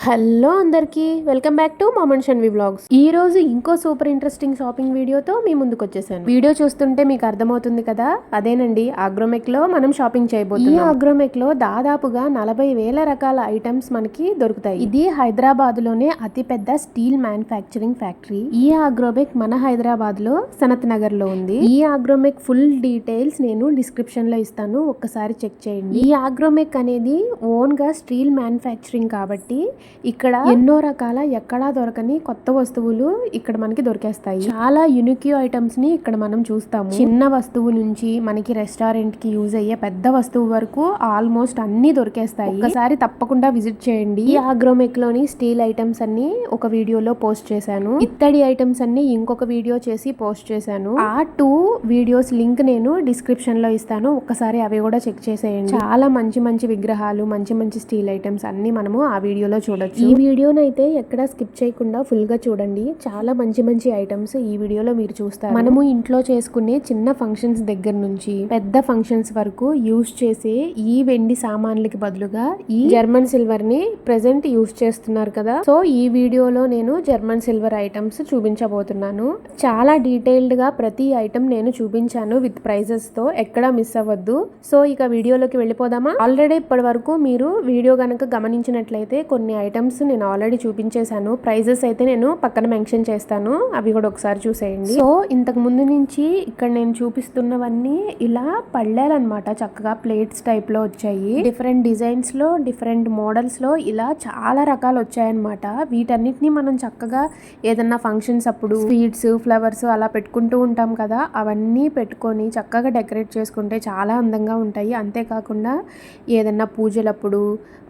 Hello అందరికీ welcome back to మామన్ Shanvi vlogs. ఈ రోజు ఇంకో సూపర్ ఇంట్రెస్టింగ్ షాపింగ్ వీడియోతో మీ ముందుకు వచ్చేసాను. వీడియో చూస్తుంటే మీకు అర్థమవుతుంది కదా, అదేనండి అగ్రోమెక్ లో మనం షాపింగ్ చేయబోతున్నాం. ఈ అగ్రోమెక్ లో దాదాపుగా 40,000 రకాల ఐటమ్స్ మనకి దొరుకుతాయి. ఇది హైదరాబాద్ లోనే అతి పెద్ద స్టీల్ మ్యానుఫ్యాక్చరింగ్ ఫ్యాక్టరీ. ఈ అగ్రోమెక్ మన హైదరాబాద్ లో సనత్ నగర్ లో ఉంది. ఈ అగ్రోమెక్ ఫుల్ డీటెయిల్స్ నేను డిస్క్రిప్షన్ లో ఇస్తాను, ఒక్కసారి చెక్ చేయండి. ఈ అగ్రోమెక్ అనేది ఓన్ గా స్టీల్ మ్యానుఫ్యాక్చరింగ్ కాబట్టి ఇక్కడ ఎన్నో రకాల ఎక్కడా దొరకని కొత్త వస్తువులు ఇక్కడ మనకి దొరికేస్తాయి. చాలా యునిక్ ఐటమ్స్ ని ఇక్కడ మనం చూస్తాము. చిన్న వస్తువు నుంచి మనకి రెస్టారెంట్ కి యూజ్ అయ్యే పెద్ద వస్తువు వరకు ఆల్మోస్ట్ అన్ని దొరికేస్తాయి. ఒకసారి తప్పకుండా విజిట్ చేయండి. ఈ అగ్రోమెక్ లోని స్టీల్ ఐటమ్స్ అన్ని ఒక వీడియోలో పోస్ట్ చేశాను. ఇత్తడి ఐటమ్స్ అన్ని ఇంకొక వీడియో చేసి పోస్ట్ చేశాను. ఆ 2 వీడియోస్ లింక్ నేను డిస్క్రిప్షన్ లో ఇస్తాను, ఒక్కసారి అవి కూడా చెక్ చేసేయండి. చాలా మంచి మంచి విగ్రహాలు, మంచి మంచి స్టీల్ ఐటమ్స్ అన్ని మనము ఆ వీడియోలో చూడొచ్చు. ఈ వీడియోనైతే ఎక్కడ స్కిప్ చేయకుండా ఫుల్ గా చూడండి. చాలా మంచి మంచి ఐటమ్స్ ఈ వీడియోలో మీరు చూస్తారు. మనము ఇంట్లో చేసుకునే చిన్న ఫంక్షన్స్ దగ్గర నుంచి పెద్ద ఫంక్షన్స్ వరకు యూజ్ చేసే ఈ వెండి సామాన్లకి బదులుగా ఈ జర్మన్ సిల్వర్ ని ప్రెసెంట్ యూజ్ చేస్తున్నారు కదా. సో ఈ వీడియోలో నేను జర్మన్ సిల్వర్ ఐటమ్స్ చూపించబోతున్నాను. చాలా డీటెయిల్డ్ గా ప్రతి ఐటమ్ నేను చూపించాను విత్ ప్రైజెస్ తో, ఎక్కడా మిస్ అవ్వద్దు. సో ఇక వీడియోలోకి వెళ్ళిపోదామా. ఆల్రెడీ ఇప్పటి వరకు మీరు వీడియో గనక గమనించినట్లయితే కొన్ని ఐటమ్స్ నేను ఆల్రెడీ చూపించేశాను. ప్రైజెస్ అయితే నేను పక్కన మెన్షన్ చేస్తాను, అవి కూడా ఒకసారి చూసేయండి. సో ఇంతకు ముందు నుంచి ఇక్కడ నేను చూపిస్తున్నవన్నీ ఇలా పళ్ళేలన్నమాట. చక్కగా ప్లేట్స్ టైప్ లో వచ్చాయి. డిఫరెంట్ డిజైన్స్ లో, డిఫరెంట్ మోడల్స్ లో ఇలా చాలా రకాలు వచ్చాయన్నమాట. వీటన్నిటిని మనం చక్కగా ఏదన్నా ఫంక్షన్స్ అప్పుడు స్వీట్స్, ఫ్లవర్స్ అలా పెట్టుకుంటూ ఉంటాం కదా, అవన్నీ పెట్టుకొని చక్కగా డెకరేట్ చేసుకుంటే చాలా అందంగా ఉంటాయి. అంతేకాకుండా ఏదన్నా పూజలప్పుడు,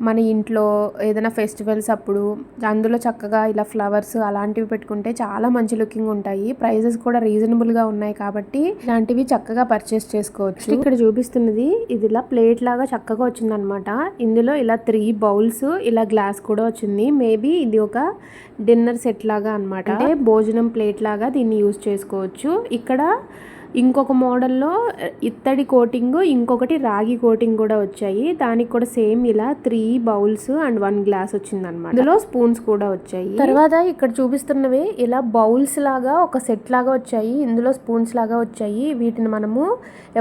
మన ఇంట్లో ఏదైనా ఫెస్టివల్స్ అప్పుడు అందులో చక్కగా ఇలా ఫ్లవర్స్ అలాంటివి పెట్టుకుంటే చాలా మంచి లుకింగ్ ఉంటాయి. ప్రైజెస్ కూడా రీజనబుల్ గా ఉన్నాయి కాబట్టి ఇలాంటివి చక్కగా పర్చేస్ చేసుకోవచ్చు. ఇక్కడ చూపిస్తున్నది ఇది ఇలా ప్లేట్ లాగా చక్కగా వచ్చిందనమాట. ఇందులో ఇలా 3 బౌల్స్, ఇలా గ్లాస్ కూడా వచ్చింది. మేబీ ఇది ఒక డిన్నర్ సెట్ లాగా అనమాట. అంటే భోజనం ప్లేట్ లాగా దీన్ని యూజ్ చేసుకోవచ్చు. ఇక్కడ ఇంకొక మోడల్లో ఇత్తడి కోటింగ్, ఇంకొకటి రాగి కోటింగ్ కూడా వచ్చాయి. దానికి కూడా సేమ్ ఇలా 3 బౌల్స్ అండ్ 1 గ్లాస్ వచ్చిందనమాట. ఇందులో స్పూన్స్ కూడా వచ్చాయి. తర్వాత ఇక్కడ చూపిస్తున్నవి ఇలా బౌల్స్ లాగా ఒక సెట్ లాగా వచ్చాయి. ఇందులో స్పూన్స్ లాగా వచ్చాయి. వీటిని మనము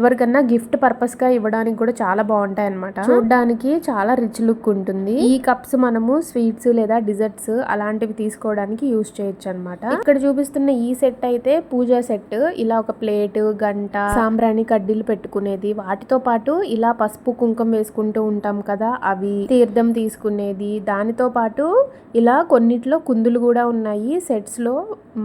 ఎవరికన్నా గిఫ్ట్ పర్పస్ గా ఇవ్వడానికి కూడా చాలా బాగుంటాయి అనమాట. చూడడానికి చాలా రిచ్ లుక్ ఉంటుంది. ఈ కప్స్ మనము స్వీట్స్ లేదా డిజర్ట్స్ అలాంటివి తీసుకోవడానికి యూజ్ చేయొచ్చు అనమాట. ఇక్కడ చూపిస్తున్న ఈ సెట్ అయితే పూజా సెట్. ఇలా ఒక ప్లేట్, గంట, సాంబ్రాణి కడ్డీలు పెట్టుకునేది, వాటితో పాటు ఇలా పసుపు కుంకుమ వేసుకుంటూ ఉంటాం కదా, అవి, తీర్థం తీసుకునేది, దానితో పాటు ఇలా కొన్నిట్లో కుందులు కూడా ఉన్నాయి. సెట్స్ లో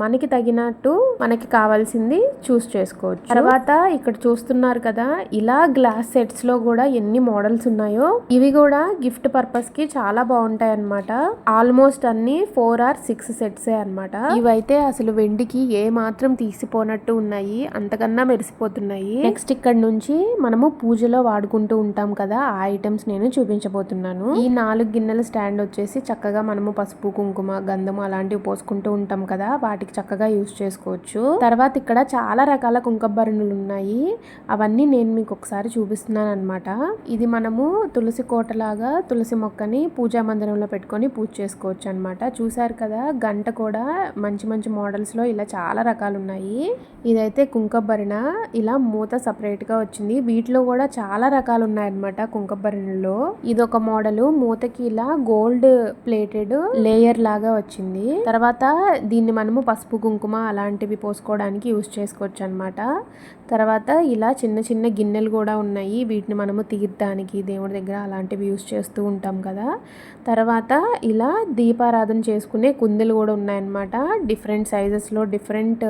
మనకి తగినట్టు మనకి కావాల్సింది చూస్ చేసుకోవచ్చు. తర్వాత ఇక్కడ చూస్తున్నారు కదా, ఇలా గ్లాస్ సెట్స్ లో కూడా ఎన్ని మోడల్స్ ఉన్నాయో. ఇవి కూడా గిఫ్ట్ పర్పస్ కి చాలా బాగుంటాయి అన్నమాట. ఆల్మోస్ట్ అన్ని 4 or 6 సెట్స్ అన్నమాట. ఇవైతే అసలు వెండికి ఏ మాత్రం తీసిపోనట్టు ఉన్నాయి, అంతకన్నా మెరిసిపోతున్నాయి. నెక్స్ట్ ఇక్కడ నుంచి మనము పూజలో వాడుకుంటూ ఉంటాం కదా, ఆ ఐటమ్స్ నేను చూపించబోతున్నాను. ఈ 4 గిన్నెల స్టాండ్ వచ్చేసి చక్కగా మనము పసుపు, కుంకుమ, గంధము అలాంటివి పోసుకుంటూ ఉంటాం కదా, వాటికి చక్కగా యూజ్ చేసుకోవచ్చు. తర్వాత ఇక్కడ చాలా రకాల కుంకభరణులు ఉన్నాయి. అవన్నీ నేను మీకు ఒకసారి చూపిస్తున్నాను అనమాట. ఇది మనము తులసి కోటలాగా తులసి మొక్కని పూజా మందిరంలో పెట్టుకొని పూజ చేసుకోవచ్చు అనమాట. చూసారు కదా, గంట కూడా మంచి మంచి మోడల్స్ లో ఇలా చాలా రకాలు ఉన్నాయి. ఇదైతే కుంకభరణ, ఇలా మూత సపరేట్ గా వచ్చింది. వీటిలో కూడా చాలా రకాలు ఉన్నాయన్నమాట కుంకభరణలో. ఇదొక మోడల్, మూతకి ఇలా గోల్డ్ ప్లేటెడ్ లేయర్ లాగా వచ్చింది. తర్వాత దీన్ని మనము పసుపు, కుంకుమ అలాంటివి పోసుకోవడానికి యూజ్ చేసుకోవచ్చు అనమాట. తర్వాత ఇలా చిన్న చిన్న గిన్నెలు కూడా ఉన్నాయి. వీటిని మనము తీర్థానికి, దేవుడి దగ్గర అలాంటివి యూజ్ చేస్తూ ఉంటాం కదా. తర్వాత ఇలా దీపారాధన చేసుకునే కుందెలు కూడా ఉన్నాయన్నమాట. డిఫరెంట్ సైజెస్ లో, డిఫరెంట్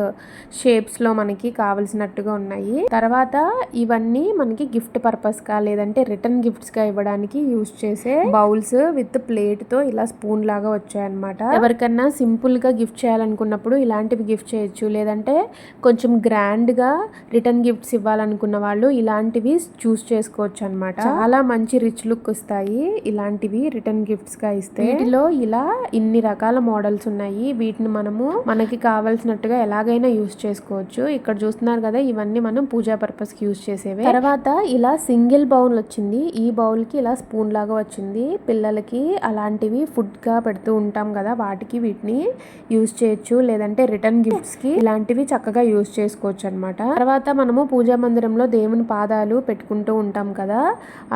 షేప్స్ లో మనకి కావలసినట్టుగా ఉన్నాయి. తర్వాత ఇవన్నీ మనకి గిఫ్ట్ పర్పస్ గా లేదంటే రిటర్న్ గిఫ్ట్స్ గా ఇవ్వడానికి యూజ్ చేసే బౌల్స్ విత్ ప్లేట్ తో ఇలా స్పూన్ లాగా వచ్చాయన్నమాట. ఎవరికన్నా సింపుల్ గా గిఫ్ట్ చేయాలనుకున్నప్పుడు ఉన్నప్పుడు ఇలాంటివి గిఫ్ట్ చేయొచ్చు. లేదంటే కొంచెం గ్రాండ్గా రిటర్న్ గిఫ్ట్స్ ఇవ్వాలనుకున్న వాళ్ళు ఇలాంటివి చూస్ చేసుకోవచ్చు అనమాట. చాలా మంచి రిచ్ లుక్ వస్తాయి ఇలాంటివి రిటర్న్ గిఫ్ట్స్ గా ఇస్తే. వీటిలో ఇలా ఇన్ని రకాల మోడల్స్ ఉన్నాయి. వీటిని మనము మనకి కావాల్సినట్టుగా ఎలాగైనా యూస్ చేసుకోవచ్చు. ఇక్కడ చూస్తున్నారు కదా, ఇవన్నీ మనం పూజా పర్పస్ కి యూస్ చేసేవే. తర్వాత ఇలా సింగిల్ బౌల్ వచ్చింది. ఈ బౌల్ కి ఇలా స్పూన్ లాగా వచ్చింది. పిల్లలకి అలాంటివి ఫుడ్ గా పెడుతూ ఉంటాం కదా, వాటికి వీటిని యూస్ చేయొచ్చు. లేదంటే రిటర్న్ గిఫ్ట్స్ కి ఇలాంటివి చక్కగా యూస్ చేసుకోవచ్చు అనమాట. తర్వాత మనము పూజా మందిరంలో దేవుని పాదాలు పెట్టుకుంటూ ఉంటాం కదా,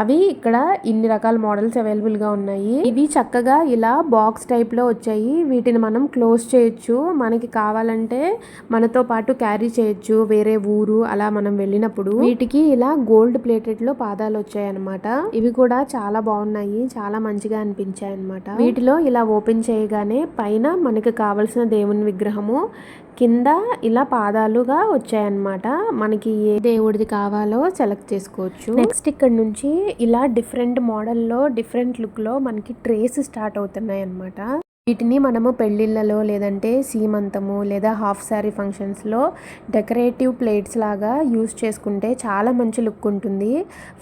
అవి ఇక్కడ ఇన్ని రకాల మోడల్స్ అవైలబుల్ గా ఉన్నాయి. ఇవి చక్కగా ఇలా బాక్స్ టైప్ లో వచ్చాయి. వీటిని మనం క్లోజ్ చేయొచ్చు. మనకి కావాలంటే మనతో పాటు క్యారీ చేయొచ్చు వేరే ఊరు అలా మనం వెళ్ళినప్పుడు. వీటికి ఇలా గోల్డ్ ప్లేటెడ్ లో పాదాలు వచ్చాయి అనమాట. ఇవి కూడా చాలా బాగున్నాయి, చాలా మంచిగా అనిపించాయి అనమాట. వీటిలో ఇలా ఓపెన్ చేయగానే పైన మనకి కావలసిన దేవుని విగ్రహము, కింద ఇలా పాదాలుగా వచ్చాయన్నమాట. మనకి ఏ దేవుడిది కావాలో సెలెక్ట్ చేసుకోవచ్చు. నెక్స్ట్ ఇక్కడ నుంచి ఇలా డిఫరెంట్ మోడల్లో డిఫరెంట్ లుక్ లో మనకి ట్రేస్ స్టార్ట్ అవుతున్నాయి అన్నమాట. వీటిని మనము పెళ్ళిళ్ళలో లేదంటే సీమంతము లేదా హాఫ్ శారీ ఫంక్షన్స్లో డెకరేటివ్ ప్లేట్స్ లాగా యూస్ చేసుకుంటే చాలా మంచి లుక్ ఉంటుంది.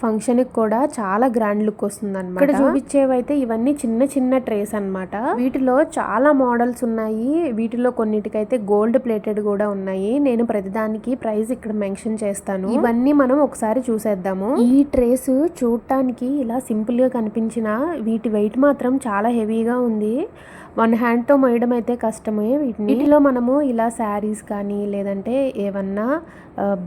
ఫంక్షన్కి కూడా చాలా గ్రాండ్ లుక్ వస్తుంది అనమాట. ఇక్కడ చూపించేవైతే ఇవన్నీ చిన్న చిన్న ట్రేస్ అనమాట. వీటిలో చాలా మోడల్స్ ఉన్నాయి. వీటిలో కొన్నిటికైతే గోల్డ్ ప్లేటెడ్ కూడా ఉన్నాయి. నేను ప్రతిదానికి ప్రైస్ ఇక్కడ మెన్షన్ చేస్తాను. ఇవన్నీ మనం ఒకసారి చూసేద్దాము. ఈ ట్రేస్ చూడటానికి ఇలా సింపుల్ గా కనిపించిన వీటి వెయిట్ మాత్రం చాలా హెవీగా ఉంది. వన్ హ్యాండ్తో మోయడం అయితే కష్టమే. వీటిలో మనము ఇలా శారీస్ కానీ లేదంటే ఏమన్నా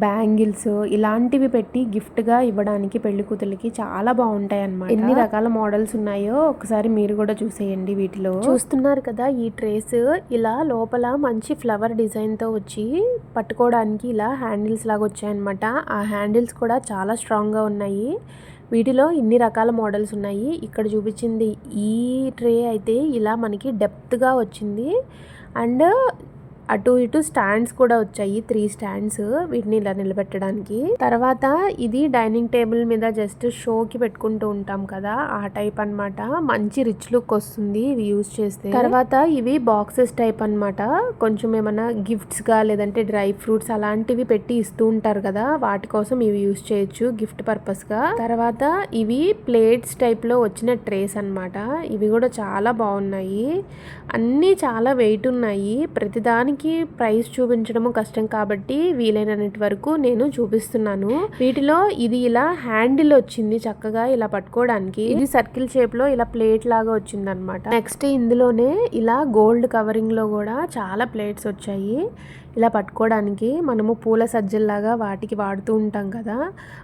బ్యాంగిల్స్ ఇలాంటివి పెట్టి గిఫ్ట్గా ఇవ్వడానికి పెళ్లి కూతురికి చాలా బాగుంటాయి అన్నమాట. ఎన్ని రకాల మోడల్స్ ఉన్నాయో ఒకసారి మీరు కూడా చూసేయండి. వీటిలో చూస్తున్నారు కదా, ఈ ట్రేస్ ఇలా లోపల మంచి ఫ్లవర్ డిజైన్తో వచ్చి పట్టుకోవడానికి ఇలా హ్యాండిల్స్ లాగా వచ్చాయన్నమాట. ఆ హ్యాండిల్స్ కూడా చాలా స్ట్రాంగ్గా ఉన్నాయి. వీటిలో ఇన్ని రకాల మోడల్స్ ఉన్నాయి. ఇక్కడ చూపించింది ఈ ట్రే అయితే ఇలా మనకి డెప్త్గా వచ్చింది. అండ్ అటు ఇటు స్టాండ్స్ కూడా వచ్చాయి, 3 స్టాండ్స్ వీటిని ఇలా నిలబెట్టడానికి. తర్వాత ఇది డైనింగ్ టేబుల్ మీద జస్ట్ షోకి పెట్టుకుంటూ ఉంటాం కదా, ఆ టైప్ అన్నమాట. మంచి రిచ్ లుక్ వస్తుంది ఇవి యూజ్ చేస్తే. తర్వాత ఇవి బాక్సెస్ టైప్ అన్నమాట. కొంచెం ఏమైనా గిఫ్ట్స్ గా లేదంటే డ్రై ఫ్రూట్స్ అలాంటివి పెట్టి ఇస్తూ ఉంటారు కదా, వాటి కోసం ఇవి యూజ్ చేయొచ్చు గిఫ్ట్ పర్పస్ గా. తర్వాత ఇవి ప్లేట్స్ టైప్ లో వచ్చిన ట్రేస్ అన్నమాట. ఇవి కూడా చాలా బాగున్నాయి. అన్నీ చాలా వెయిట్ ఉన్నాయి. ప్రతిదానికి ప్రైస్ చూపించడము కష్టం కాబట్టి వీలైనంత వరకు నేను చూపిస్తున్నాను. వీటిలో ఇది ఇలా హ్యాండిల్ వచ్చింది చక్కగా ఇలా పట్టుకోవడానికి. ఇది సర్కిల్ షేప్ లో ఇలా ప్లేట్ లాగా వచ్చింది అనమాట. నెక్స్ట్ ఇందులోనే ఇలా గోల్డ్ కవరింగ్ లో కూడా చాలా ప్లేట్స్ వచ్చాయి ఇలా పట్టుకోవడానికి. మనము పూల సజ్జల్లాగా వాటికి వాడుతూ ఉంటాం కదా,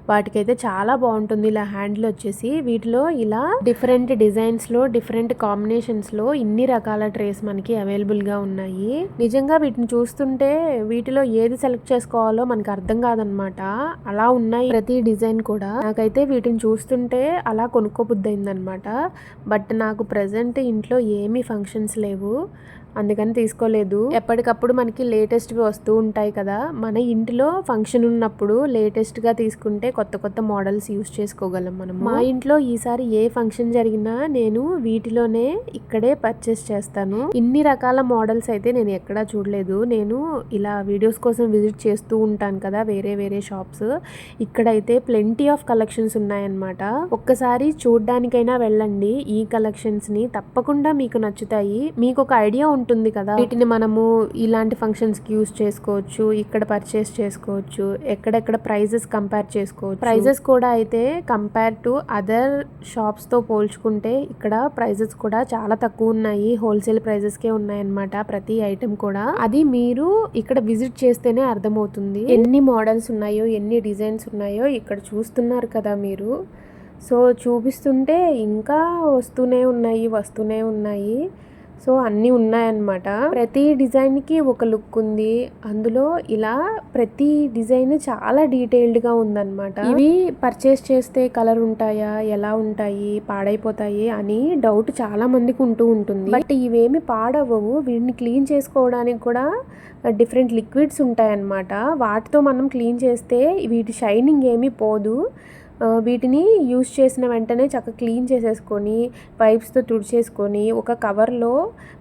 వాటికైతే చాలా బాగుంటుంది ఇలా హ్యాండిల్ వచ్చేసి. వీటిలో ఇలా డిఫరెంట్ డిజైన్స్ లో డిఫరెంట్ కాంబినేషన్స్ లో ఇన్ని రకాల ట్రేస్ మనకి అవైలబుల్ గా ఉన్నాయి. నిజంగా వీటిని చూస్తుంటే వీటిలో ఏది సెలెక్ట్ చేసుకోవాలో మనకి అర్థం కాదనమాట, అలా ఉన్నాయి ప్రతి డిజైన్ కూడా. నాకైతే వీటిని చూస్తుంటే అలా కొనుక్కోబుద్ధి అయిందనమాట. బట్ నాకు ప్రెసెంట్ ఇంట్లో ఏమీ ఫంక్షన్స్ లేవు, అందుకని తీసుకోలేదు. ఎప్పటికప్పుడు మనకి లేటెస్ట్వి వస్తూ ఉంటాయి కదా, మన ఇంటిలో ఫంక్షన్ ఉన్నప్పుడు లేటెస్ట్గా తీసుకుంటే కొత్త కొత్త మోడల్స్ యూస్ చేసుకోగలం మనం. మా ఇంట్లో ఈసారి ఏ ఫంక్షన్ జరిగినా నేను వీటిలోనే ఇక్కడే పర్చేస్ చేస్తాను. ఇన్ని రకాల మోడల్స్ అయితే నేను ఎక్కడా చూడలేదు. నేను ఇలా వీడియోస్ కోసం విజిట్ చేస్తూ ఉంటాను కదా వేరే వేరే షాప్స్, ఇక్కడైతే ప్లెంటీ ఆఫ్ కలెక్షన్స్ ఉన్నాయన్నమాట. ఒక్కసారి చూడ్డానికైనా వెళ్ళండి. ఈ కలెక్షన్స్ని తప్పకుండా మీకు నచ్చుతాయి. మీకు ఒక ఐడియా ఉంటుంది కదా, వీటిని మనము ఇలాంటి ఫంక్షన్స్ కి యూస్ చేసుకోవచ్చు, ఇక్కడ పర్చేస్ చేసుకోవచ్చు, ఎక్కడెక్కడ ప్రైజెస్ కంపేర్ చేసుకోవచ్చు. ప్రైజెస్ కూడా అయితే కంపేర్ టు అదర్ షాప్స్ తో పోల్చుకుంటే ఇక్కడ ప్రైజెస్ కూడా చాలా తక్కువ ఉన్నాయి. హోల్సేల్ ప్రైజెస్ కే ఉన్నాయన్నమాట ప్రతి ఐటెం కూడా. అది మీరు ఇక్కడ విజిట్ చేస్తేనే అర్థమవుతుంది. ఎన్ని మోడల్స్ ఉన్నాయో ఎన్ని డిజైన్స్ ఉన్నాయో ఇక్కడ చూస్తున్నారు కదా మీరు. సో చూపిస్తుంటే ఇంకా వస్తూనే ఉన్నాయి. సో అన్నీ ఉన్నాయన్నమాట. ప్రతి డిజైన్కి ఒక లుక్ ఉంది. అందులో ఇలా ప్రతి డిజైన్ చాలా డీటెయిల్డ్గా ఉందన్నమాట. ఇవి పర్చేస్ చేస్తే కలర్ ఉంటాయా, ఎలా ఉంటాయి, పాడైపోతాయి అని డౌట్ చాలా మందికి ఉంటూ ఉంటుంది. బట్ ఇవేమి పాడవవు. వీటిని క్లీన్ చేసుకోవడానికి కూడా డిఫరెంట్ లిక్విడ్స్ ఉంటాయన్నమాట. వాటితో మనం క్లీన్ చేస్తే వీటి షైనింగ్ ఏమీ పోదు. వీటిని యూజ్ చేసిన వెంటనే చక్కగా క్లీన్ చేసేసుకొని పైప్స్తో తుడిచేసుకొని ఒక కవర్లో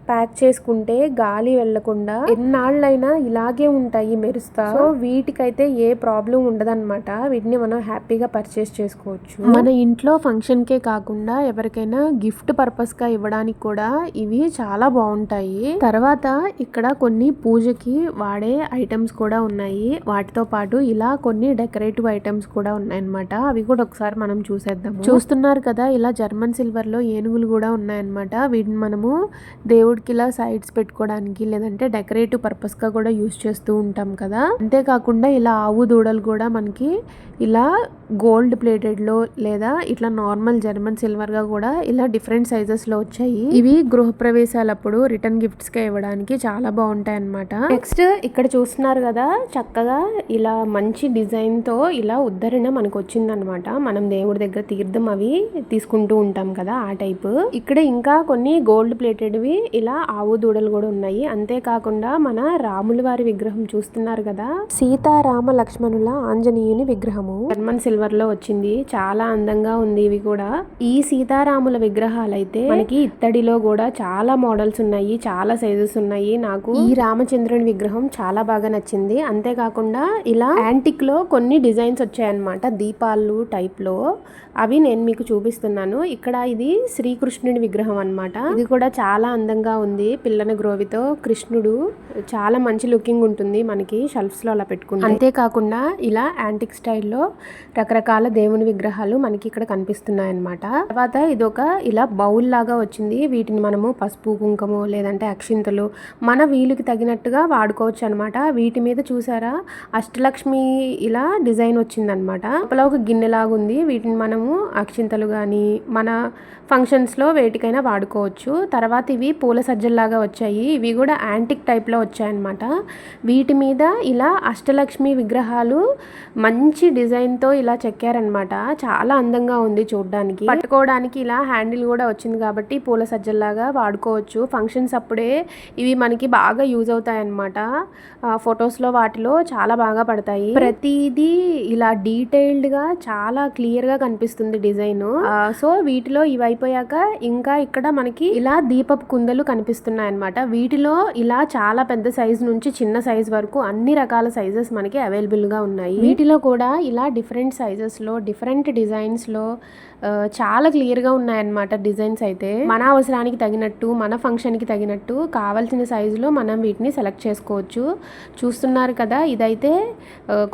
ప్యాక్ చేసుకుంటే గాలి వెళ్లకుండా ఎన్నాళ్ళైనా ఇలాగే ఉంటాయి మెరుస్తా. సో వీటికైతే ఏ ప్రాబ్లం ఉండదన్నమాట. వీటిని మనం హ్యాపీగా పర్చేస్ చేసుకోవచ్చు. మన ఇంట్లో ఫంక్షన్కే కాకుండా ఎవరికైనా గిఫ్ట్ పర్పస్గా ఇవ్వడానికి కూడా ఇవి చాలా బాగుంటాయి. తర్వాత ఇక్కడ కొన్ని పూజకి వాడే ఐటమ్స్ కూడా ఉన్నాయి. వాటితో పాటు ఇలా కొన్ని డెకరేటివ్ ఐటమ్స్ కూడా ఉన్నాయన్నమాట. అవి కూడా ఒకసారి మనం చూసేద్దాం. చూస్తున్నారు కదా, ఇలా జర్మన్ సిల్వర్ లో ఏనుగులు కూడా ఉన్నాయన్నమాట. వీటిని మనము దేవుడికి ఇలా సైడ్స్ పెట్టుకోవడానికి లేదంటే డెకరేటివ్ పర్పస్ గా కూడా యూజ్ చేస్తూ ఉంటాం కదా. అంతేకాకుండా ఇలా ఆవు దూడలు కూడా మనకి ఇలా గోల్డ్ ప్లేటెడ్ లో లేదా ఇట్లా నార్మల్ జర్మన్ సిల్వర్ గా కూడా ఇలా డిఫరెంట్ సైజెస్ లో వచ్చాయి. ఇవి గృహప్రవేశాలప్పుడు రిటర్న్ గిఫ్ట్స్ గా ఇవ్వడానికి చాలా బాగుంటాయి అన్నమాట. నెక్స్ట్ ఇక్కడ చూస్తున్నారు కదా, చక్కగా ఇలా మంచి డిజైన్ తో ఇలా ఉద్ధరణ మనకు వచ్చిందనమాట. మనం దేవుడి దగ్గర తీర్థం అవి తీసుకుంటూ ఉంటాం కదా, ఆ టైప్. ఇక్కడ ఇంకా కొన్ని గోల్డ్ ప్లేటెడ్వి ఇలా ఆవు దూడలు కూడా ఉన్నాయి. అంతేకాకుండా మన రాముల వారి విగ్రహం చూస్తున్నారు కదా, సీతారామ లక్ష్మణుల ఆంజనేయుని విగ్రహము జర్మన్ సిల్వర్ లో వచ్చింది. చాలా అందంగా ఉంది. ఇవి కూడా ఈ సీతారాముల విగ్రహాలు అయితే మనకి ఇత్తడిలో కూడా చాలా మోడల్స్ ఉన్నాయి, చాలా సైజెస్ ఉన్నాయి. నాకు ఈ రామచంద్రుని విగ్రహం చాలా బాగా నచ్చింది. అంతేకాకుండా ఇలా యాంటిక్ లో కొన్ని డిజైన్స్ వచ్చాయన్నమాట, దీపాలు టైప్ లో. అవి నేను మీకు చూపిస్తున్నాను. ఇక్కడ ఇది శ్రీకృష్ణుడి విగ్రహం అన్నమాట. ఇది కూడా చాలా అందంగా ఉంది. పిల్లన గ్రోవితో కృష్ణుడు చాలా మంచి లుకింగ్ ఉంటుంది మనకి షెల్ఫ్స్ లో అలా పెట్టుకుంటే. అంతేకాకుండా ఇలా యాంటిక్ స్టైల్లో రకరకాల దేవుని విగ్రహాలు మనకి ఇక్కడ కనిపిస్తున్నాయి అన్నమాట. తర్వాత ఇదొక ఇలా బౌల్ లాగా వచ్చింది. వీటిని మనము పసుపు కుంకుమ లేదంటే అక్షింతలు మన వీలుకి తగినట్టుగా వాడుకోవచ్చు అనమాట. వీటి మీద చూసారా అష్టలక్ష్మి ఇలా డిజైన్ వచ్చిందనమాట. లోపల ఒక గిన్నెలాగా ఉంది. వీటిని మనము అక్షింతలు కానీ మన ఫంక్షన్స్లో వేటికైనా వాడుకోవచ్చు. తర్వాత ఇవి పూల సజ్జల్లాగా వచ్చాయి. ఇవి కూడా యాంటిక్ టైప్లో వచ్చాయన్నమాట. వీటి మీద ఇలా అష్టలక్ష్మి విగ్రహాలు మంచి డిజైన్తో ఇలా చెక్కారనమాట. చాలా అందంగా ఉంది చూడడానికి. పట్టుకోవడానికి ఇలా హ్యాండిల్ కూడా వచ్చింది కాబట్టి పూల సజ్జల్లాగా వాడుకోవచ్చు. ఫంక్షన్స్ అప్పుడే ఇవి మనకి బాగా యూజ్ అవుతాయి అన్నమాట. ఫొటోస్లో వాటిలో చాలా బాగా పడతాయి. ప్రతిదీ ఇలా డీటెయిల్డ్గా చాలా క్లియర్గా కనిపిస్తుంది డిజైన్. సో వీటిలో ఇవి అయిపోయాక ఇంకా ఇక్కడ మనకి ఇలా దీపపు కుందలు కనిపిస్తున్నాయి అన్నమాట. వీటిలో ఇలా చాలా పెద్ద సైజ్ నుంచి చిన్న సైజ్ వరకు అన్ని రకాల సైజెస్ మనకి అవైలబుల్ గా ఉన్నాయి. వీటిలో కూడా ఇలా డిఫరెంట్ సైజెస్ లో డిఫరెంట్ డిజైన్స్ లో చాలా క్లియర్ గా ఉన్నాయన్నమాట. డిజైన్స్ అయితే మన అవసరానికి తగినట్టు మన ఫంక్షన్ కి తగినట్టు కావాల్సిన సైజులో మనం వీటిని సెలెక్ట్ చేసుకోవచ్చు. చూస్తున్నారు కదా, ఇదైతే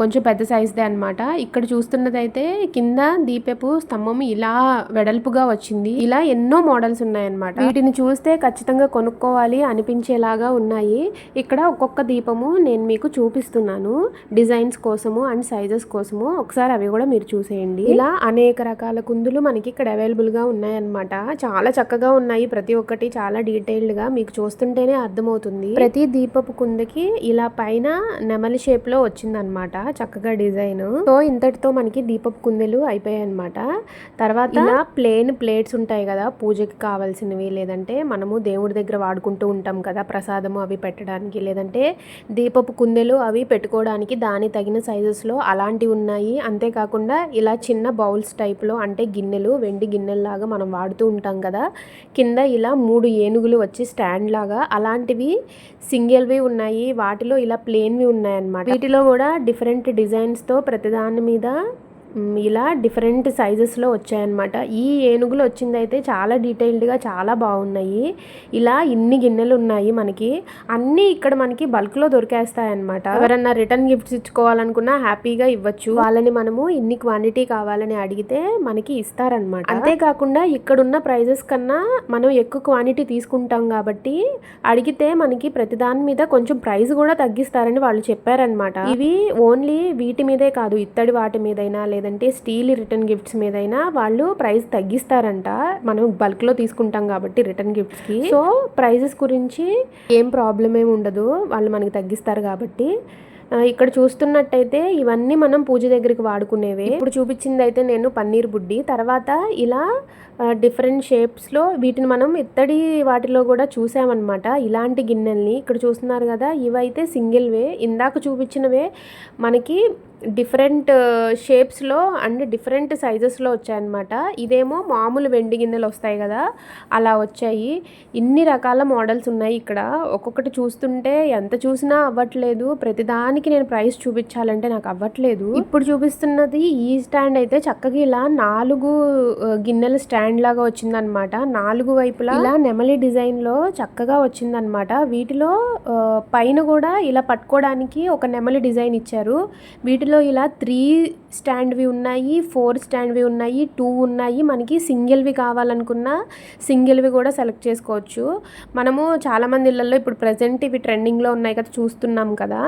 కొంచెం పెద్ద సైజ్దే అన్నమాట. ఇక్కడ చూస్తున్నదైతే కింద దీపపు స్తంభం ఇలా వెడల్పుగా వచ్చింది. ఇలా ఎన్నో మోడల్స్ ఉన్నాయన్నమాట. వీటిని చూస్తే ఖచ్చితంగా కొనుక్కోవాలి అనిపించేలాగా ఉన్నాయి. ఇక్కడ ఒక్కొక్క దీపము నేను మీకు చూపిస్తున్నాను డిజైన్స్ కోసము అండ్ సైజెస్ కోసము. ఒకసారి అవి కూడా మీరు చూసేయండి. ఇలా అనేక రకాల కుందులు మనకి ఇక్కడ అవైలబుల్ గా ఉన్నాయన్నమాట. చాలా చక్కగా ఉన్నాయి. ప్రతి ఒక్కటి చాలా డీటెయిల్డ్ గా మీకు చూస్తుంటేనే అర్థమవుతుంది. ప్రతి దీపపు కుందకి ఇలా పైన నెమలి షేప్ లో వచ్చిందనమాట చక్కగా డిజైన్. సో ఇంతటితో మనకి దీపపు కుందెలు అయిపోయాయి అనమాట. తర్వాత ఇలా ప్లేన్ ప్లేట్స్ ఉంటాయి కదా పూజకి కావాల్సినవి, లేదంటే మనము దేవుడి దగ్గర వాడుకుంటూ ఉంటాం కదా ప్రసాదము అవి పెట్టడానికి, లేదంటే దీపపు కుందెలు అవి పెట్టుకోవడానికి దాని తగిన సైజెస్ లో అలాంటివి ఉన్నాయి. అంతేకాకుండా ఇలా చిన్న బౌల్స్ టైప్ లో అంటే గిన్నెలు వెండి గిన్నెల్లాగా మనం వాడుతూ ఉంటాం కదా, కింద ఇలా 3 ఏనుగులు వచ్చి స్టాండ్ లాగా అలాంటివి సింగిల్వి ఉన్నాయి. వాటిలో ఇలా ప్లేన్వి ఉన్నాయన్నమాట. వీటిలో కూడా డిఫరెంట్ డిజైన్స్తో ప్రతిదాని మీద ఇలా డిఫరెంట్ సైజెస్లో వచ్చాయన్నమాట. ఈ ఏనుగులు వచ్చిందైతే చాలా డీటెయిల్డ్గా చాలా బాగున్నాయి. ఇలా ఇన్ని గిన్నెలు ఉన్నాయి మనకి. అన్నీ ఇక్కడ మనకి బల్క్లో దొరికేస్తాయన్నమాట. ఎవరన్నా రిటర్న్ గిఫ్ట్స్ ఇచ్చుకోవాలనుకున్నా హ్యాపీగా ఇవ్వచ్చు. వాళ్ళని మనము ఇన్ని క్వాంటిటీ కావాలని అడిగితే మనకి ఇస్తారనమాట. అంతేకాకుండా ఇక్కడున్న ప్రైజెస్ కన్నా మనం ఎక్కువ క్వాంటిటీ తీసుకుంటాం కాబట్టి అడిగితే మనకి ప్రతిదాని మీద కొంచెం ప్రైస్ కూడా తగ్గిస్తారని వాళ్ళు చెప్పారనమాట. ఇవి ఓన్లీ వీటి మీదే కాదు, ఇత్తడి వాటి మీదైనా లేదంటే స్టీల్ రిటర్న్ గిఫ్ట్స్ మీదైనా వాళ్ళు ప్రైస్ తగ్గిస్తారంట. మనం బల్క్లో తీసుకుంటాం కాబట్టి రిటర్న్ గిఫ్ట్స్కి. సో ప్రైజెస్ గురించి ఏం ప్రాబ్లం ఏమి ఉండదు, వాళ్ళు మనకి తగ్గిస్తారు కాబట్టి. ఇక్కడ చూస్తున్నట్టయితే ఇవన్నీ మనం పూజ దగ్గరికి వాడుకునేవే. ఇప్పుడు చూపించింది అయితే నేను పన్నీర్ బుడ్డి. తర్వాత ఇలా డిఫరెంట్ షేప్స్లో వీటిని మనం ఇత్తడి వాటిలో కూడా చూసామన్నమాట. ఇలాంటి గిన్నెల్ని ఇక్కడ చూస్తున్నారు కదా, ఇవైతే సింగిల్ వే. ఇందాక చూపించినవే మనకి డిఫరెంట్ షేప్స్లో అండ్ డిఫరెంట్ సైజెస్లో వచ్చాయన్నమాట. ఇదేమో మామూలు వెండి గిన్నెలు వస్తాయి కదా, అలా వచ్చాయి. ఇన్ని రకాల మోడల్స్ ఉన్నాయి ఇక్కడ. ఒక్కొక్కటి చూస్తుంటే ఎంత చూసినా అవ్వట్లేదు. ప్రతిదానికి నేను ప్రైస్ చూపించాలంటే నాకు అవ్వట్లేదు. ఇప్పుడు చూపిస్తున్నది ఈ స్టాండ్ అయితే చక్కగా ఇలా 4 గిన్నెల స్టాండ్ లాగా వచ్చిందనమాట. 4 వైపులా ఇలా నెమలి డిజైన్లో చక్కగా వచ్చిందనమాట. వీటిలో పైన కూడా ఇలా పట్టుకోవడానికి ఒక నెమలి డిజైన్ ఇచ్చారు. వీటిలో ఇలా 3 స్టాండ్వి ఉన్నాయి, 4 స్టాండ్వి ఉన్నాయి, 2 ఉన్నాయి. మనకి సింగిల్వి కావాలనుకున్నా సింగిల్వి కూడా సెలెక్ట్ చేసుకోవచ్చు. మనము చాలామంది ఇళ్ళల్లో ఇప్పుడు ప్రజెంట్ ఇవి ట్రెండింగ్లో ఉన్నాయి కదా, చూస్తున్నాం కదా.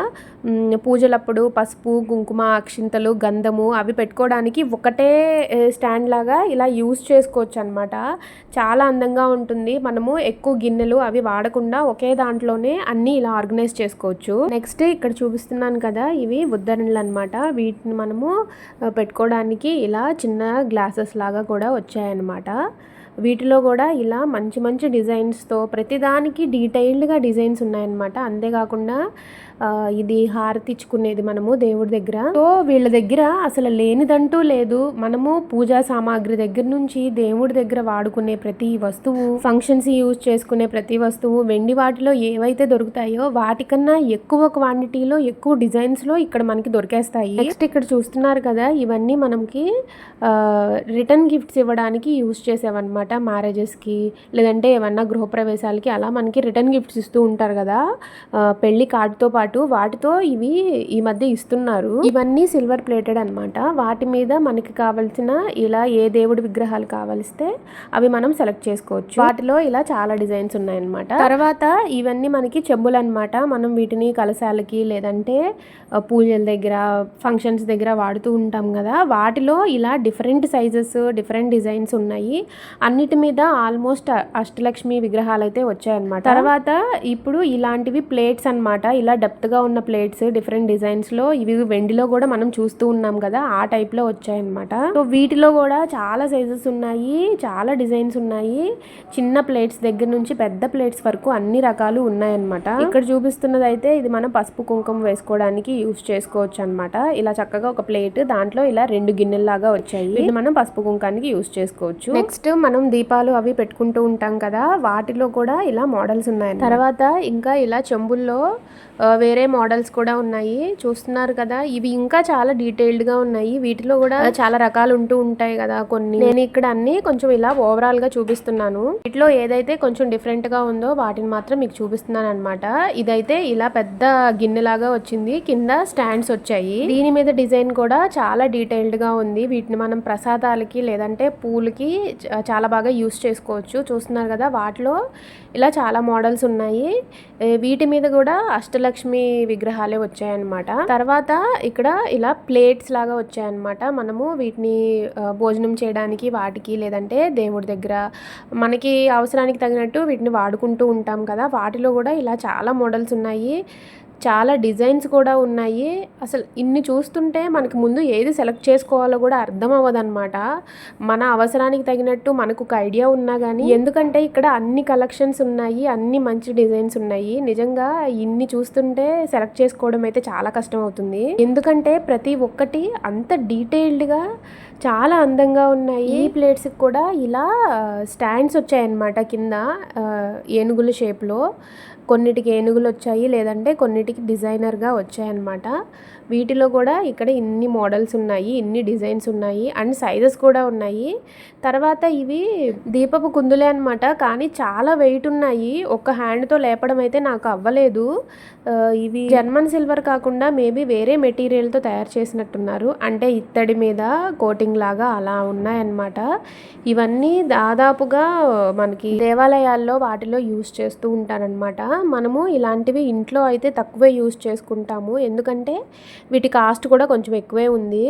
పూజలప్పుడు పసుపు, కుంకుమ, అక్షింతలు, గంధము అవి పెట్టుకోవడానికి ఒకటే స్టాండ్ లాగా ఇలా యూస్ చేసుకోవచ్చు అనమాట. చాలా అందంగా ఉంటుంది. మనము ఎక్కువ గిన్నెలు అవి వాడకుండా ఒకే దాంట్లోనే అన్నీ ఇలా ఆర్గనైజ్ చేసుకోవచ్చు. నెక్స్ట్ ఇక్కడ చూపిస్తున్నాను కదా, ఇవి ఉద్దరణలు అనమాట. వీటిని మనము పెట్టుకోవడానికి ఇలా చిన్న గ్లాసెస్ లాగా కూడా వచ్చాయన్నమాట. వీటిలో కూడా ఇలా మంచి మంచి డిజైన్స్తో ప్రతిదానికి డీటెయిల్డ్గా డిజైన్స్ ఉన్నాయన్నమాట. అంతేకాకుండా ఇది హారతి ఇచ్చుకునేది మనము దేవుడి దగ్గర. సో వీళ్ళ దగ్గర అసలు లేనిదంటూ లేదు. మనము పూజా సామాగ్రి దగ్గర నుంచి దేవుడి దగ్గర వాడుకునే ప్రతి వస్తువు, ఫంక్షన్స్ యూజ్ చేసుకునే ప్రతి వస్తువు, వెండి వాటిలో ఏవైతే దొరుకుతాయో వాటికన్నా ఎక్కువ క్వాంటిటీలో, ఎక్కువ డిజైన్స్లో ఇక్కడ మనకి దొరికేస్తాయి. నెక్స్ట్ ఇక్కడ చూస్తున్నారు కదా, ఇవన్నీ మనకి రిటర్న్ గిఫ్ట్స్ ఇవ్వడానికి యూజ్ చేసేవన్నమాట. మ్యారేజెస్కి లేదంటే ఏమన్నా గృహప్రవేశాలకి అలా మనకి రిటర్న్ గిఫ్ట్స్ ఇస్తూ ఉంటారు కదా, పెళ్లి కార్డుతో పాటు వాటితో ఇవి ఈ మధ్య ఇస్తున్నారు. ఇవన్నీ సిల్వర్ ప్లేటెడ్ అనమాట. వాటి మీద మనకి కావాల్సిన ఇలా ఏ దేవుడి విగ్రహాలు కావలిస్తే అవి మనం సెలెక్ట్ చేసుకోవచ్చు. వాటిలో ఇలా చాలా డిజైన్స్ ఉన్నాయన్నమాట. తర్వాత ఇవన్నీ మనకి చెంబులు అనమాట. మనం వీటిని కలశాలకి లేదంటే పూజల దగ్గర, ఫంక్షన్స్ దగ్గర వాడుతూ ఉంటాం కదా. వాటిలో ఇలా డిఫరెంట్ సైజెస్, డిఫరెంట్ డిజైన్స్ ఉన్నాయి. అన్నిటి మీద ఆల్మోస్ట్ అష్టలక్ష్మి విగ్రహాలు అయితే వచ్చాయన్నమాట. తర్వాత ఇప్పుడు ఇలాంటివి ప్లేట్స్ అనమాట. ఇలా డెప్త్గా ఉన్న ప్లేట్స్ డిఫరెంట్ డిజైన్స్లో, ఇవి వెండిలో కూడా మనం చూస్తూ ఉన్నాం కదా, ఆ టైప్లో వచ్చాయన్నమాట. సో వీటిలో కూడా చాలా సైజెస్ ఉన్నాయి, చాలా డిజైన్స్ ఉన్నాయి. చిన్న ప్లేట్స్ దగ్గర నుంచి పెద్ద ప్లేట్స్ వరకు అన్ని రకాలు ఉన్నాయన్నమాట. ఇక్కడ చూపిస్తున్నది అయితే ఇది మనం పసుపు కుంకుమ వేసుకోవడానికి యూస్ చేసుకోవచ్చు అనమాట. ఇలా చక్కగా ఒక ప్లేట్, దాంట్లో ఇలా 2 గిన్నెల్లాగా వచ్చాయి. ఇది మనం పసుపు కుంకానికి యూస్ చేసుకోవచ్చు. నెక్స్ట్ మనం దీపాలు అవి పెట్టుకుంటూ ఉంటాం కదా, వాటిలో కూడా ఇలా మోడల్స్ ఉన్నాయి. తర్వాత ఇంకా ఇలా చెంబుల్లో వేరే మోడల్స్ కూడా ఉన్నాయి. చూస్తున్నారు కదా, ఇవి ఇంకా చాలా డీటెయిల్డ్గా ఉన్నాయి. వీటిలో కూడా చాలా రకాలు ఉంటూ ఉంటాయి కదా కొన్ని. నేను ఇక్కడ అన్ని కొంచెం ఇలా ఓవరాల్గా చూపిస్తున్నాను. వీటిలో ఏదైతే కొంచెం డిఫరెంట్గా ఉందో వాటిని మాత్రం మీకు చూపిస్తున్నాను అనమాట. ఇదైతే ఇలా పెద్ద గిన్నెలాగా వచ్చింది, కింద స్టాండ్స్ వచ్చాయి. దీని మీద డిజైన్ కూడా చాలా డీటెయిల్డ్గా ఉంది. వీటిని మనం ప్రసాదాలకి లేదంటే పూలకి చాలా బాగా యూస్ చేసుకోవచ్చు. చూస్తున్నారు కదా, వాటిలో ఇలా చాలా మోడల్స్ ఉన్నాయి. వీటి మీద కూడా అష్టలక్ష్మి విగ్రహాలే వచ్చాయన్నమాట. తర్వాత ఇక్కడ ఇలా ప్లేట్స్ లాగా వచ్చాయన్నమాట. మనము వీటిని భోజనం చేయడానికి వాటికి లేదంటే దేవుడి దగ్గర మనకి అవసరానికి తగినట్టు వీటిని వాడుకుంటూ ఉంటాం కదా. వాటిలో కూడా ఇలా చాలా మోడల్స్ ఉన్నాయి, చాలా డిజైన్స్ కూడా ఉన్నాయి. అసలు ఇన్ని చూస్తుంటే మనకు ముందు ఏది సెలెక్ట్ చేసుకోవాలో కూడా అర్థం అవ్వదన్నమాట. మన అవసరానికి తగినట్టు మనకు ఒక ఐడియా ఉన్నా కానీ, ఎందుకంటే ఇక్కడ అన్ని కలెక్షన్స్ ఉన్నాయి, అన్ని మంచి డిజైన్స్ ఉన్నాయి. నిజంగా ఇన్ని చూస్తుంటే సెలెక్ట్ చేసుకోవడం అయితే చాలా కష్టం అవుతుంది. ఎందుకంటే ప్రతి ఒక్కటి అంత డీటెయిల్డ్గా చాలా అందంగా ఉన్నాయి. ఈ ప్లేట్స్కి కూడా ఇలా స్టాండ్స్ వచ్చాయన్నమాట కింద ఏనుగుల షేప్లో. కొన్నిటికి ఏనుగులు వచ్చాయి, లేదంటే కొన్నిటికి డిజైనర్గా వచ్చాయన్నమాట. వీటిలో కూడా ఇక్కడ ఇన్ని మోడల్స్ ఉన్నాయి, ఇన్ని డిజైన్స్ ఉన్నాయి అండ్ సైజెస్ కూడా ఉన్నాయి. తర్వాత ఇవి దీపపు కుందులే అనమాట, కానీ చాలా వెయిట్ ఉన్నాయి. ఒక హ్యాండ్తో లేపడం అయితే నాకు అవ్వలేదు. ఇవి జర్మన్ సిల్వర్ కాకుండా మేబీ వేరే మెటీరియల్తో తయారు చేసినట్టున్నారు, అంటే ఇత్తడి మీద కోటింగ్ లాగా అలా ఉన్నాయన్నమాట. ఇవన్నీ దాదాపుగా మనకి దేవాలయాల్లో వాటిలో యూస్ చేస్తూ ఉంటారనమాట. మనము ఇలాంటివి ఇంట్లో అయితే తక్కువే యూస్ చేసుకుంటాము, ఎందుకంటే వీటి కాస్ట్ కూడా కొంచెం ఎక్కువే ఉంది.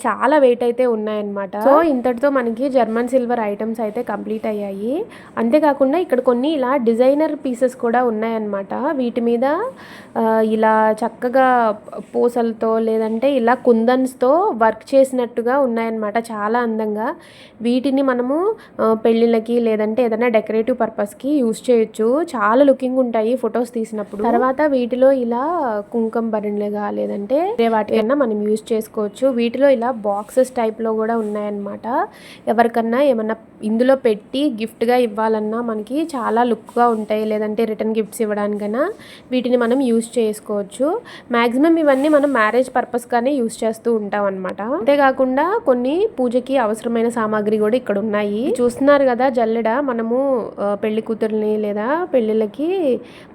చాలా వెయిట్ అయితే ఉన్నాయన్నమాట. సో ఇంతటితో మనకి జర్మన్ సిల్వర్ ఐటమ్స్ అయితే కంప్లీట్ అయ్యాయి. అంతేకాకుండా ఇక్కడ కొన్ని ఇలా డిజైనర్ పీసెస్ కూడా ఉన్నాయన్నమాట. వీటి మీద ఇలా చక్కగా పూసలతో లేదంటే ఇలా కుందన్స్తో వర్క్ చేసినట్టుగా ఉన్నాయన్నమాట చాలా అందంగా. వీటిని మనము పెళ్ళిళ్ళకి లేదంటే ఏదైనా డెకరేటివ్ పర్పస్కి యూస్ చేయొచ్చు. చాలా లుకింగ్ ఉంటాయి ఫొటోస్ తీసినప్పుడు. తర్వాత వీటిలో ఇలా కుంకుమ భరణిలుగా లేదంటే వాటికన్నా మనం యూస్ చేసుకోవచ్చు. వీటిలో ఇలా బాక్సెస్ టైప్లో కూడా ఉన్నాయన్నమాట. ఎవరికన్నా ఏమన్నా ఇందులో పెట్టి గిఫ్ట్గా ఇవ్వాలన్నా మనకి చాలా లుక్గా ఉంటాయి. లేదంటే రిటర్న్ గిఫ్ట్స్ ఇవ్వడానికైనా వీటిని మనం యూస్ చేసుకోవచ్చు. మ్యాక్సిమం ఇవన్నీ మనం మ్యారేజ్ పర్పస్గానే యూస్ చేస్తూ ఉంటాం అనమాట. అంతేకాకుండా కొన్ని పూజకి అవసరమైన సామాగ్రి కూడా ఇక్కడ ఉన్నాయి. చూస్తున్నారు కదా జల్లెడ. మనము పెళ్లి కూతుర్ని లేదా పెళ్లిళ్ళకి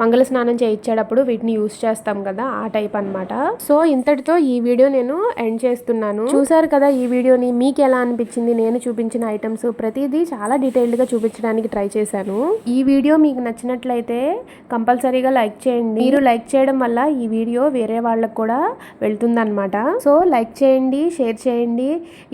మంగళ స్నానం చేయించేటప్పుడు వీటిని యూస్ చేస్తాం కదా, ఆ టైప్ అనమాట. సో ఇంతటితో ఈ వీడియో నేను ఎండ్ చేస్తున్నాను. చూసారు కదా ఈ వీడియోని. మీకు ఎలా అనిపించింది? నేను చూపించిన ఐటమ్స్ ప్రతిదీ చాలా డీటెయిల్డ్గా చూపించడానికి ట్రై చేశాను. ఈ వీడియో మీకు నచ్చినట్లయితే కంపల్సరీగా లైక్ చేయండి. మీరు లైక్ చేయడం వల్ల ఈ వీడియో వేరే వాళ్ళకు కూడా వెళ్తుందన్నమాట. సో లైక్ చేయండి, షేర్ చేయండి.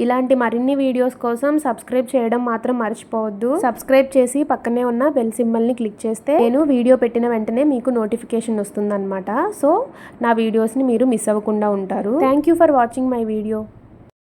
ఇలాంటి మరిన్ని వీడియోస్ కోసం సబ్స్క్రైబ్ చేయడం మాత్రం మర్చిపోవద్దు. సబ్స్క్రైబ్ చేసి పక్కనే ఉన్న బెల్ సింబల్ని క్లిక్ చేస్తే నేను వీడియో పెట్టిన వెంటనే మీకు నోటిఫికేషన్ వస్తుందన్నమాట. సో నా వీడియోస్ని మీరు మిస్ అవ్వకుండా ఉంటారు. Thank you for watching my video.